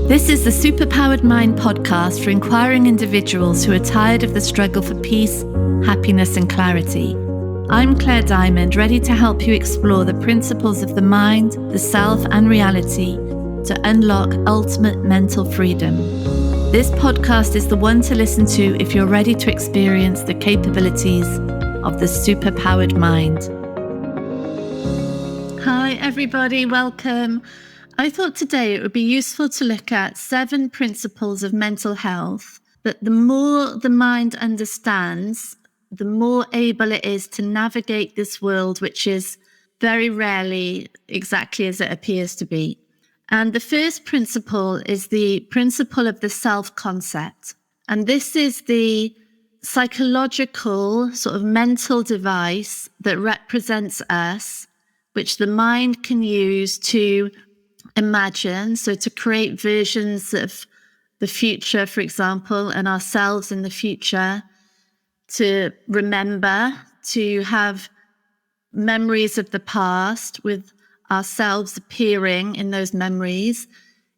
This is the Superpowered Mind podcast for inquiring individuals who are tired of the struggle for peace, happiness, and clarity. I'm Claire Diamond, ready to help you explore the principles of the mind, the self, and reality to unlock ultimate mental freedom. This podcast is the one to listen to if you're ready to experience the capabilities of the superpowered mind. Hi, everybody. Welcome. I thought today it would be useful to look at 7 principles of mental health that the more the mind understands, the more able it is to navigate this world, which is very rarely exactly as it appears to be. And the first principle is the principle of the self-concept. And this is the psychological sort of mental device that represents us, which the mind can use to imagine, so to create versions of the future, for example, and ourselves in the future, to remember, to have memories of the past with ourselves appearing in those memories.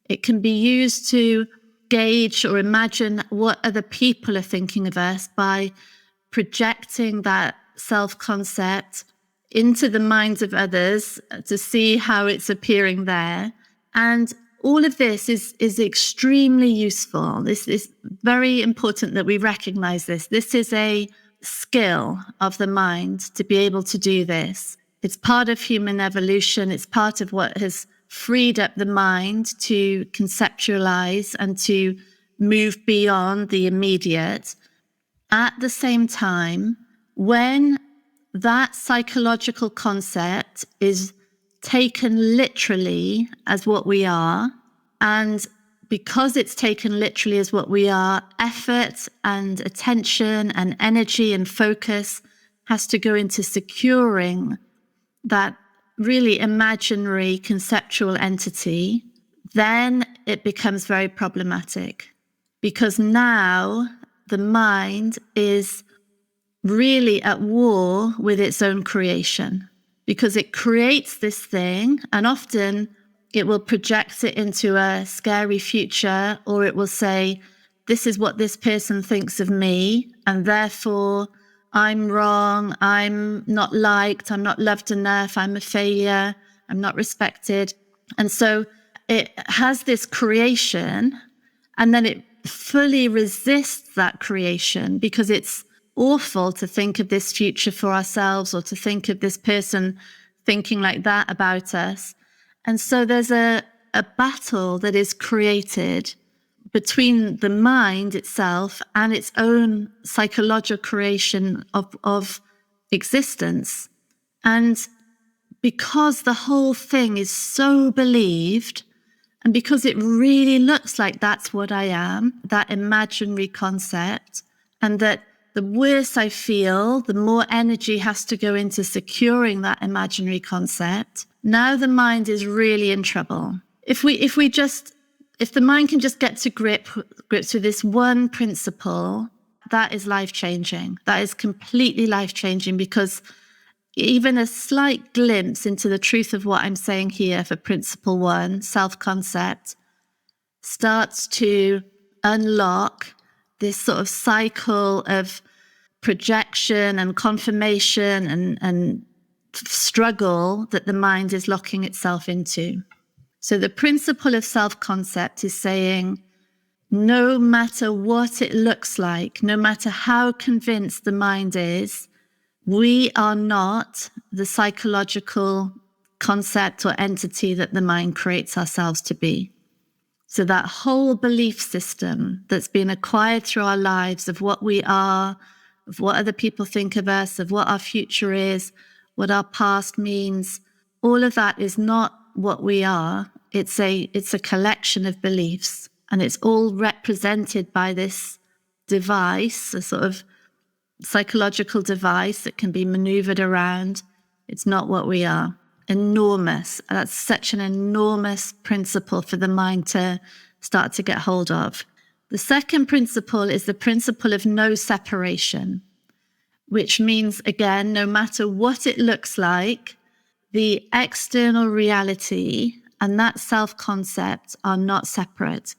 It can be used to gauge or imagine what other people are thinking of us by projecting that self-concept into the minds of others to see how it's appearing there. And all of this is extremely useful. This is very important that we recognize this. This is a skill of the mind to be able to do this. It's part of human evolution. It's part of what has freed up the mind to conceptualize and to move beyond the immediate. At the same time, when that psychological concept is taken literally as what we are, and because it's taken literally as what we are, effort and attention and energy and focus has to go into securing that really imaginary conceptual entity, then it becomes very problematic, because now the mind is really at war with its own creation, because it creates this thing, and often it will project it into a scary future, or it will say, this is what this person thinks of me, and therefore I'm wrong, I'm not liked, I'm not loved enough, I'm a failure, I'm not respected. And so it has this creation, and then it fully resists that creation because it's awful to think of this future for ourselves, or to think of this person thinking like that about us. And so there's a battle that is created between the mind itself and its own psychological creation of existence. And because the whole thing is so believed, and because it really looks like that's what I am, that imaginary concept, and that the worse I feel, the more energy has to go into securing that imaginary concept. Now the mind is really in trouble. If the mind can just get to grips with this one principle, that is life-changing. That is completely life-changing, because even a slight glimpse into the truth of what I'm saying here for principle 1, self-concept, starts to unlock this sort of cycle of projection and confirmation and struggle that the mind is locking itself into. So the principle of self-concept is saying, no matter what it looks like, no matter how convinced the mind is, we are not the psychological concept or entity that the mind creates ourselves to be. So that whole belief system that's been acquired through our lives of what we are, of what other people think of us, of what our future is, what our past means, all of that is not what we are. It's a collection of beliefs, and it's all represented by this device, a sort of psychological device that can be maneuvered around. It's not what we are. Enormous. That's such an enormous principle for the mind to start to get hold of. The second principle is the principle of no separation, which means, again, no matter what it looks like, the external reality and that self-concept are not separate.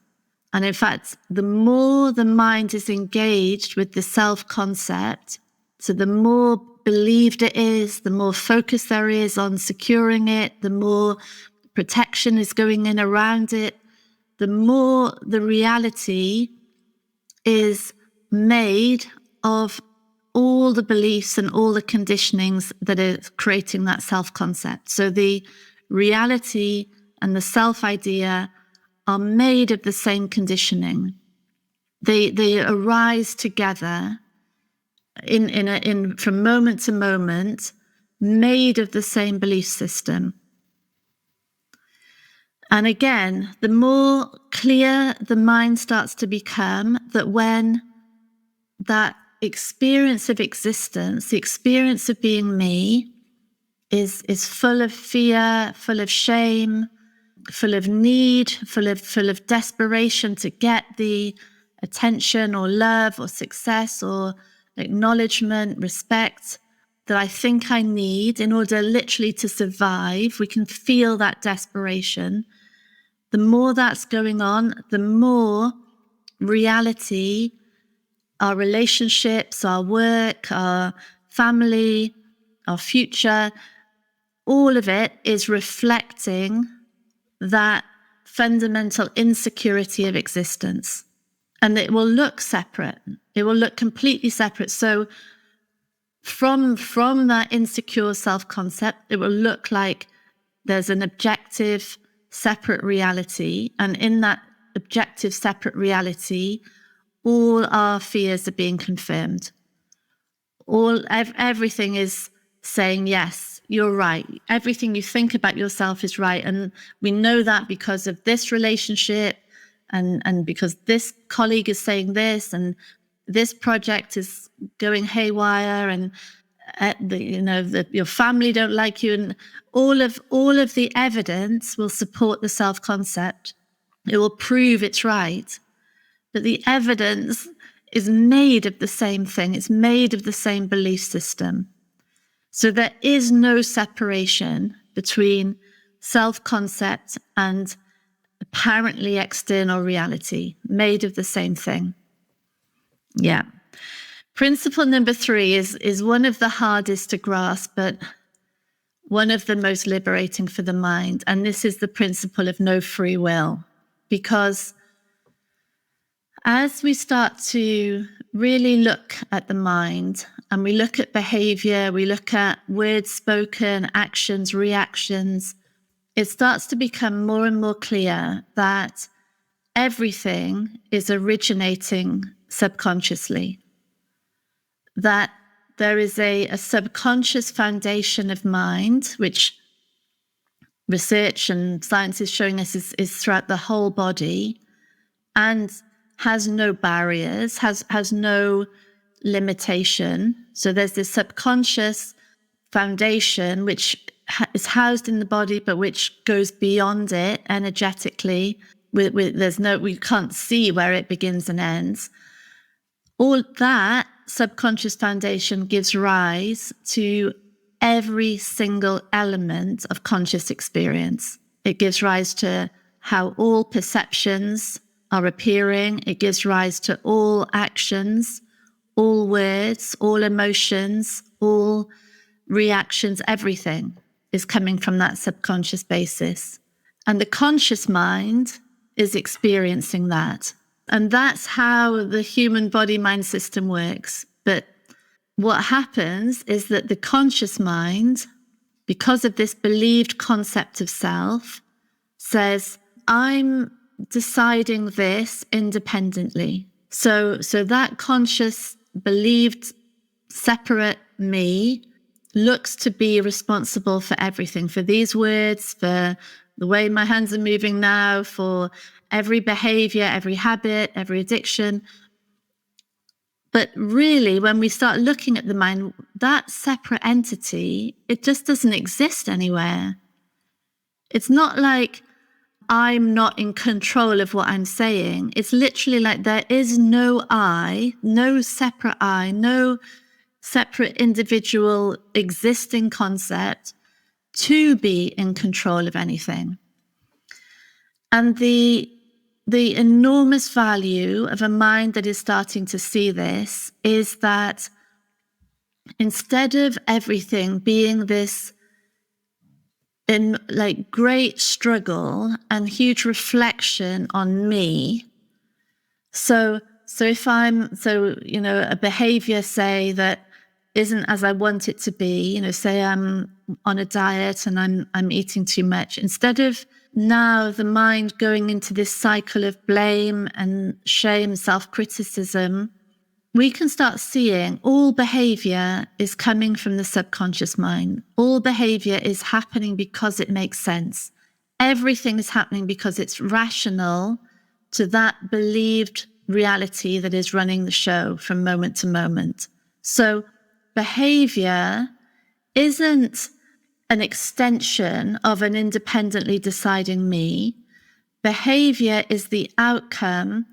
And in fact, the more the mind is engaged with the self-concept, so the more believed it is, the more focus there is on securing it, the more protection is going in around it, the more the reality is made of all the beliefs and all the conditionings that are creating that self-concept. So the reality and the self-idea are made of the same conditioning. They arise together in from moment to moment, made of the same belief system. And again, the more clear the mind starts to become that when that experience of existence, the experience of being me, is full of fear, full of shame, full of need, full of desperation to get the attention or love or success or acknowledgement, respect that I think I need in order literally to survive. We can feel that desperation. The more that's going on, the more reality, our relationships, our work, our family, our future, all of it is reflecting that fundamental insecurity of existence. And it will look separate. It will look completely separate. So from that insecure self-concept, it will look like there's an objective, separate reality. And in that objective, separate reality, all our fears are being confirmed. Everything is saying, yes, you're right. Everything you think about yourself is right. And we know that because of this relationship and because this colleague is saying this and this project is going haywire and your family don't like you, and all of the evidence will support the self-concept. It will prove it's right. But the evidence is made of the same thing. It's made of the same belief system. So there is no separation between self-concept and apparently external reality, made of the same thing. Yeah. Principle number 3 is one of the hardest to grasp, but one of the most liberating for the mind. And this is the principle of no free will. Because as we start to really look at the mind and we look at behavior, we look at words spoken, actions, reactions, it starts to become more and more clear that everything is originating subconsciously. That there is a subconscious foundation of mind, which research and science is showing us is throughout the whole body and has no barriers, has no limitation. So there's this subconscious foundation which is housed in the body, but which goes beyond it energetically. We can't see where it begins and ends. All that subconscious foundation gives rise to every single element of conscious experience. It gives rise to how all perceptions are appearing. It gives rise to all actions, all words, all emotions, all reactions. Everything is coming from that subconscious basis. And the conscious mind is experiencing that. And that's how the human body-mind system works. But what happens is that the conscious mind, because of this believed concept of self, says, I'm deciding this independently. So that conscious, believed, separate me looks to be responsible for everything, for these words, for the way my hands are moving now, for every behavior, every habit, every addiction. But really, when we start looking at the mind, that separate entity, it just doesn't exist anywhere. It's not like I'm not in control of what I'm saying. It's literally like there is no I, no separate I, no separate individual existing concept to be in control of anything. And the enormous value of a mind that is starting to see this is that instead of everything being this in like great struggle and huge reflection on me. So if a behavior, say, that isn't as I want it to be, say I'm on a diet and I'm eating too much, instead of now the mind going into this cycle of blame and shame, self-criticism, we can start seeing all behavior is coming from the subconscious mind. All behavior is happening because it makes sense. Everything is happening because it's rational to that believed reality that is running the show from moment to moment. So behavior isn't an extension of an independently deciding me. Behavior is the outcome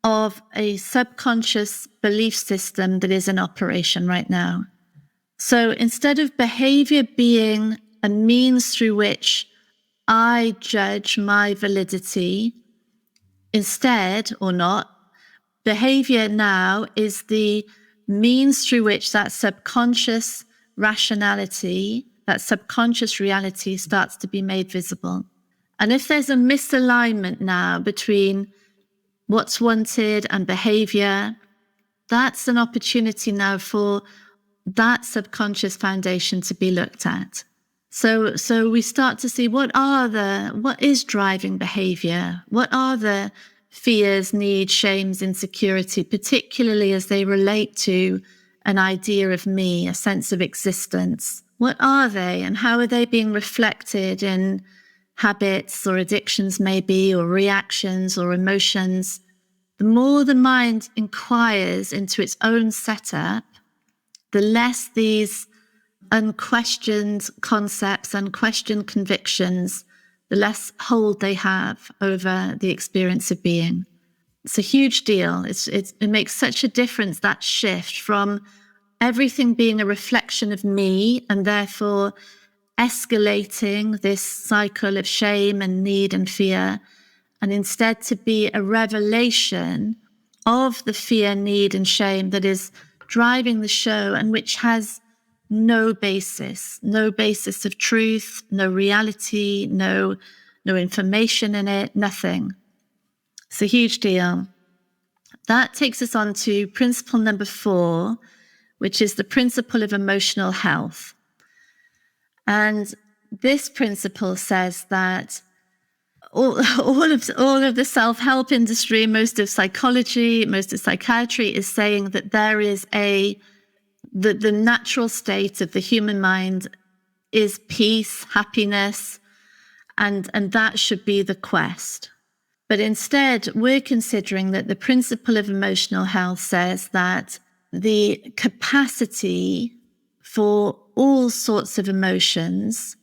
of a subconscious belief system that is in operation right now. So instead of behavior being a means through which I judge my validity, instead, or not, behavior now is the means through which that subconscious rationality, that subconscious reality starts to be made visible. And if there's a misalignment now between what's wanted and behavior, that's an opportunity now for that subconscious foundation to be looked at. So we start to see what is driving behavior? What are the fears, needs, shames, insecurity, particularly as they relate to an idea of me, a sense of existence? What are they, and how are they being reflected in habits or addictions maybe, or reactions or emotions? The more the mind inquires into its own setup, the less these unquestioned concepts, unquestioned convictions, the less hold they have over the experience of being. It's a huge deal. It makes such a difference, that shift from everything being a reflection of me and therefore escalating this cycle of shame and need and fear, and instead to be a revelation of the fear, need, and shame that is driving the show and which has no basis of truth, no reality, no information in it, nothing. It's a huge deal. That takes us on to principle number 4, which is the principle of emotional health. And this principle says that all of the self-help industry, most of psychology, most of psychiatry is saying that there is the natural state of the human mind is peace, happiness, and that should be the quest. But instead, we're considering that the principle of emotional health says that the capacity for all sorts of emotions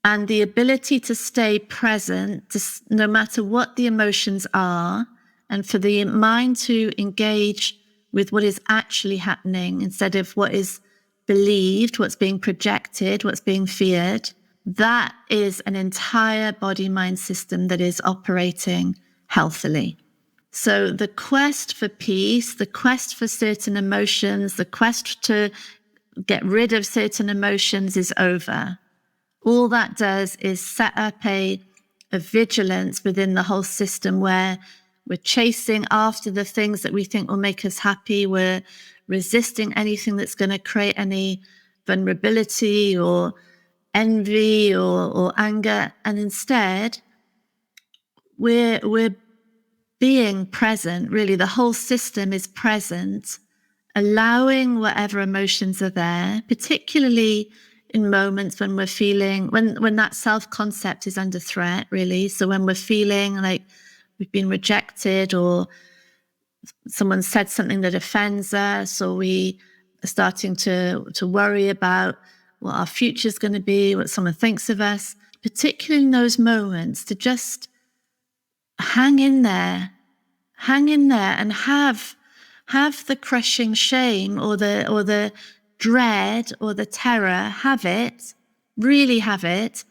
and the ability to stay present no matter what the emotions are, and for the mind to engage with what is actually happening instead of what is believed, what's being projected, what's being feared, that is an entire body-mind system that is operating healthily. So the quest for peace, the quest for certain emotions, the quest to get rid of certain emotions is over. All that does is set up a vigilance within the whole system where we're chasing after the things that we think will make us happy. We're resisting anything that's going to create any vulnerability or envy or anger. And instead, we're being present. Really, the whole system is present, allowing whatever emotions are there, particularly in moments when we're feeling, when that self-concept is under threat, really. So when we're feeling like we've been rejected, or someone said something that offends us, or we are starting to worry about what our future is going to be, what someone thinks of us, particularly in those moments, to just hang in there and have the crushing shame or the dread or the terror, have it, really have it.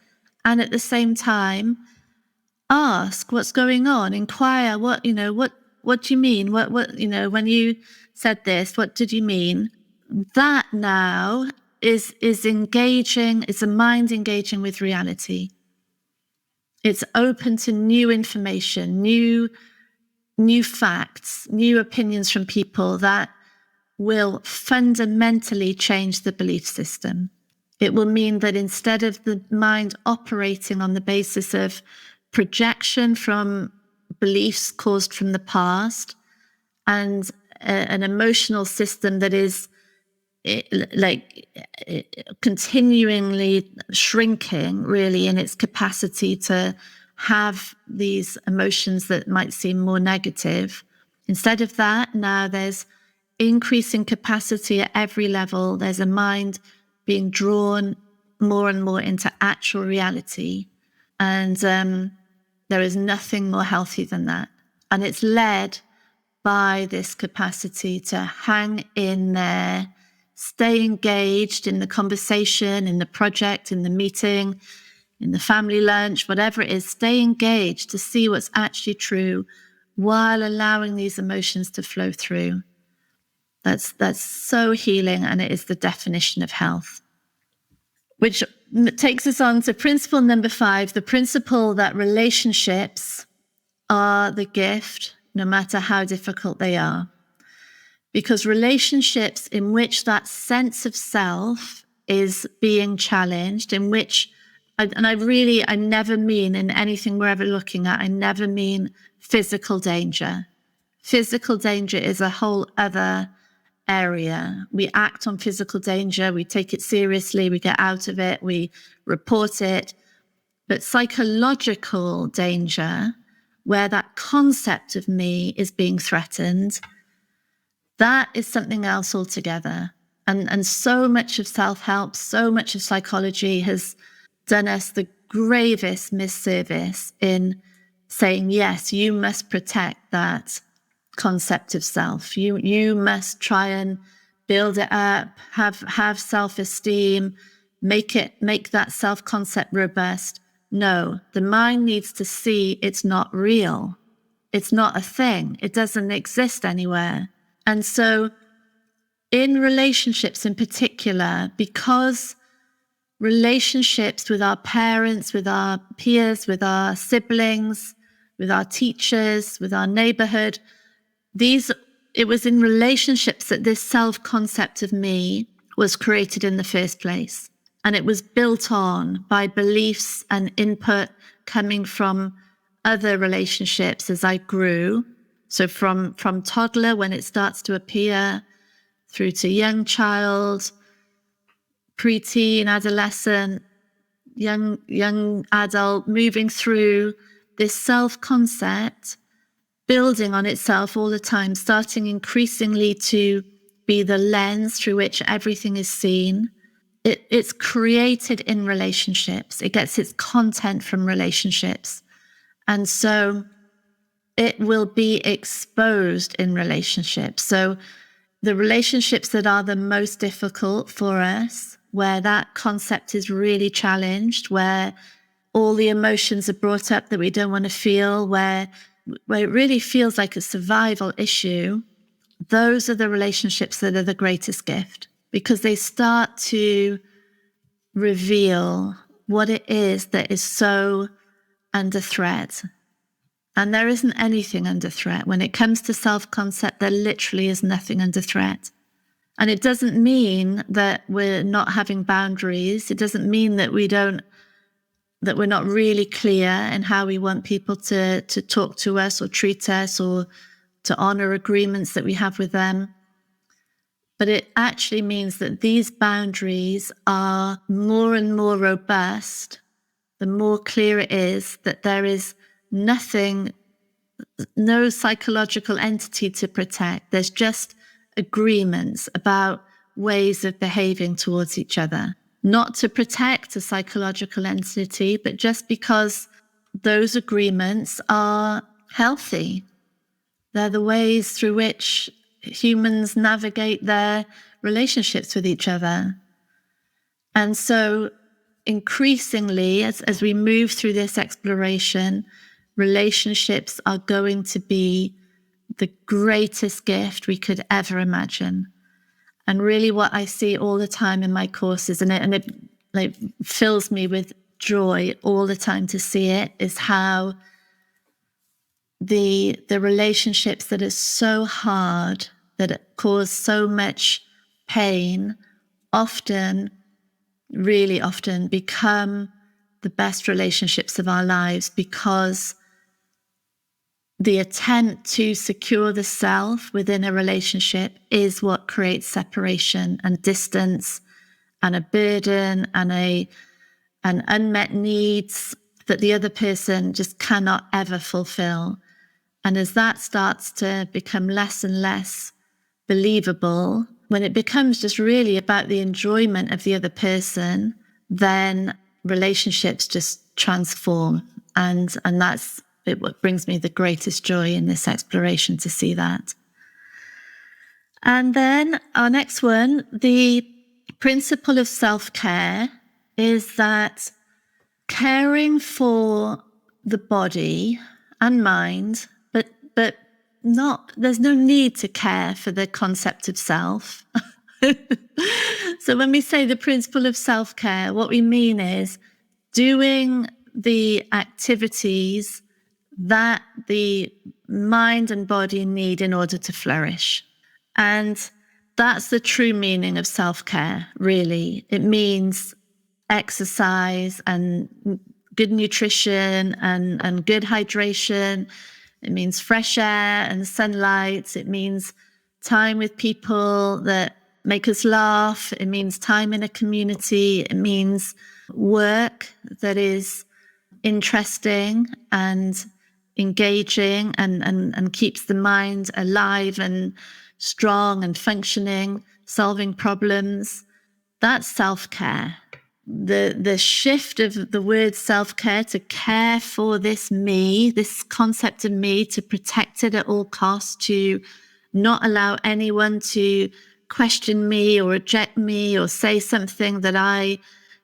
And at the same time, Ask what's going on, inquire what do you mean? When you said this, what did you mean? That now is engaging, it's a mind engaging with reality. It's open to new information, new facts, new opinions from people that will fundamentally change the belief system. It will mean that instead of the mind operating on the basis of projection from beliefs caused from the past and an emotional system that is continually shrinking, really, in its capacity to have these emotions that might seem more negative. Instead of that, now there's increasing capacity at every level. There's a mind being drawn more and more into actual reality. And there is nothing more healthy than that. And it's led by this capacity to hang in there, stay engaged in the conversation, in the project, in the meeting, in the family lunch, whatever it is, stay engaged to see what's actually true while allowing these emotions to flow through. That's so healing, and it is the definition of health. Which takes us on to principle number 5, the principle that relationships are the gift, no matter how difficult they are. Because relationships in which that sense of self is being challenged, in which, I never mean in anything we're ever looking at, I never mean physical danger. Physical danger is a whole other area. We act on physical danger, we take it seriously, we get out of it, we report it. But psychological danger, where that concept of me is being threatened, that is something else altogether. And so much of self-help, so much of psychology has done us the gravest misservice in saying, yes, you must protect that concept of self. You must try and build it up, have self-esteem, make that self-concept robust. No, the mind needs to see it's not real. It's not a thing. It doesn't exist anywhere. And so in relationships in particular, because relationships with our parents, with our peers, with our siblings, with our teachers, with our neighborhood, it was in relationships that this self-concept of me was created in the first place. And it was built on by beliefs and input coming from other relationships as I grew. So from toddler, when it starts to appear, through to young child, preteen, adolescent, young adult, moving through this self-concept, building on itself all the time, starting increasingly to be the lens through which everything is seen. It's created in relationships. It gets its content from relationships. And so it will be exposed in relationships. So the relationships that are the most difficult for us, where that concept is really challenged, where all the emotions are brought up that we don't want to feel, where it really feels like a survival issue, those are the relationships that are the greatest gift, because they start to reveal what it is that is so under threat. And there isn't anything under threat. When it comes to self-concept, there literally is nothing under threat. And it doesn't mean that we're not having boundaries. It doesn't mean that that we're not really clear in how we want people to talk to us or treat us, or to honor agreements that we have with them. But it actually means that these boundaries are more and more robust, the more clear it is that there is nothing, no psychological entity to protect. There's just agreements about ways of behaving towards each other. Not to protect a psychological entity, but just because those agreements are healthy. They're the ways through which humans navigate their relationships with each other. And so increasingly, as we move through this exploration, relationships are going to be the greatest gift we could ever imagine. And really what I see all the time in my courses, and it like fills me with joy all the time to see it, is how the relationships that are so hard, that cause so much pain, often, really often, become the best relationships of our lives, because the attempt to secure the self within a relationship is what creates separation and distance and a burden and unmet needs that the other person just cannot ever fulfill. And as that starts to become less and less believable, when it becomes just really about the enjoyment of the other person, then relationships just transform. And that's what brings me the greatest joy in this exploration, to see that. And then our next one, the principle of self-care, is that caring for the body and mind, but not, there's no need to care for the concept of self. So when we say the principle of self-care, what we mean is doing the activities that the mind and body need in order to flourish. And that's the true meaning of self-care, really. It means exercise and good nutrition and good hydration. It means fresh air and sunlight. It means time with people that make us laugh. It means time in a community. It means work that is interesting and engaging and keeps the mind alive and strong and functioning, solving problems. That's self-care. The shift of the word self-care to care for this me, this concept of me, to protect it at all costs, to not allow anyone to question me or reject me or say something that I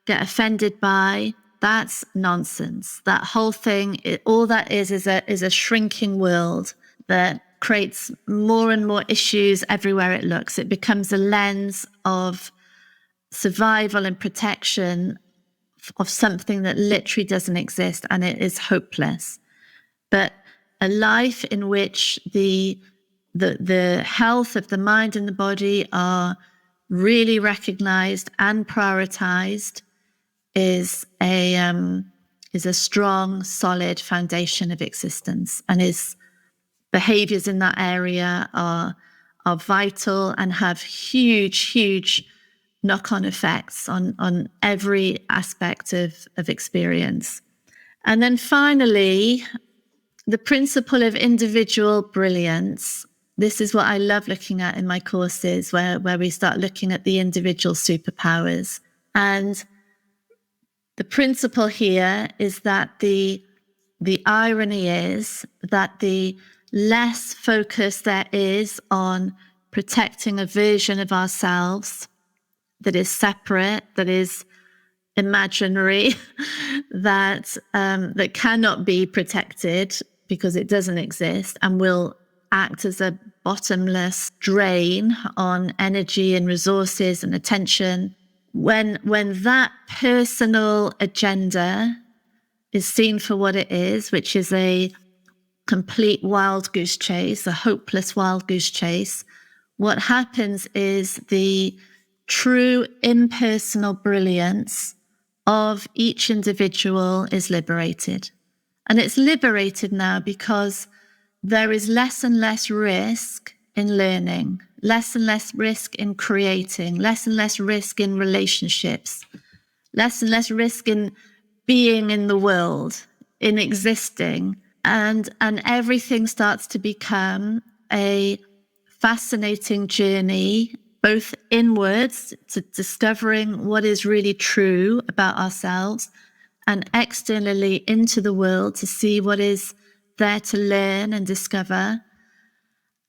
get offended by. That's nonsense. That whole thing, all that is a shrinking world that creates more and more issues everywhere it looks. It becomes a lens of survival and protection of something that literally doesn't exist, and it is hopeless. But a life in which the health of the mind and the body are really recognized and prioritized is a strong, solid foundation of existence, and is behaviours in that area are vital and have huge knock-on effects on every aspect of experience. And then finally, the principle of individual brilliance. This is what I love looking at in my courses, where we start looking at the individual superpowers. And the principle here is that the irony is that the less focus there is on protecting a version of ourselves that is separate, that is imaginary, that cannot be protected because it doesn't exist and will act as a bottomless drain on energy and resources and attention. When that personal agenda is seen for what it is, which is a complete wild goose chase, a hopeless wild goose chase, what happens is the true impersonal brilliance of each individual is liberated. And it's liberated now because there is less and less risk in learning, less and less risk in creating, less and less risk in relationships, less and less risk in being in the world, in existing. And everything starts to become a fascinating journey, both inwards to discovering what is really true about ourselves, and externally into the world to see what is there to learn and discover.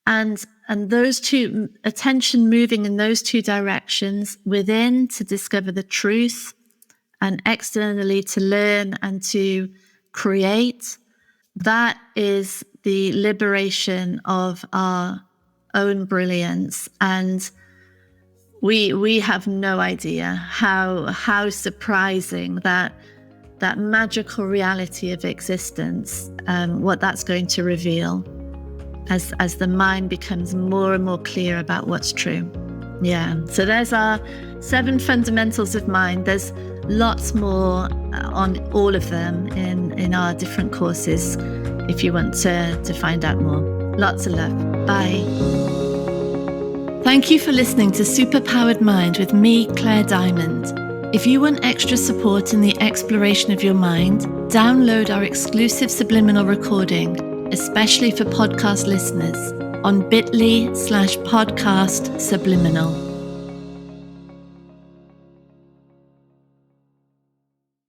And those two, attention moving in those two directions, within to discover the truth and externally to learn and to create. That is the liberation of our own brilliance. And we have no idea how surprising that magical reality of existence, what that's going to reveal as the mind becomes more and more clear about what's true. Yeah, so there's our 7 fundamentals of mind. There's lots more on all of them in our different courses if you want to find out more. Lots of love. Bye. Thank you for listening to Superpowered Mind with me, Claire Diamond. If you want extra support in the exploration of your mind, download our exclusive subliminal recording, especially for podcast listeners, on bit.ly/podcast subliminal.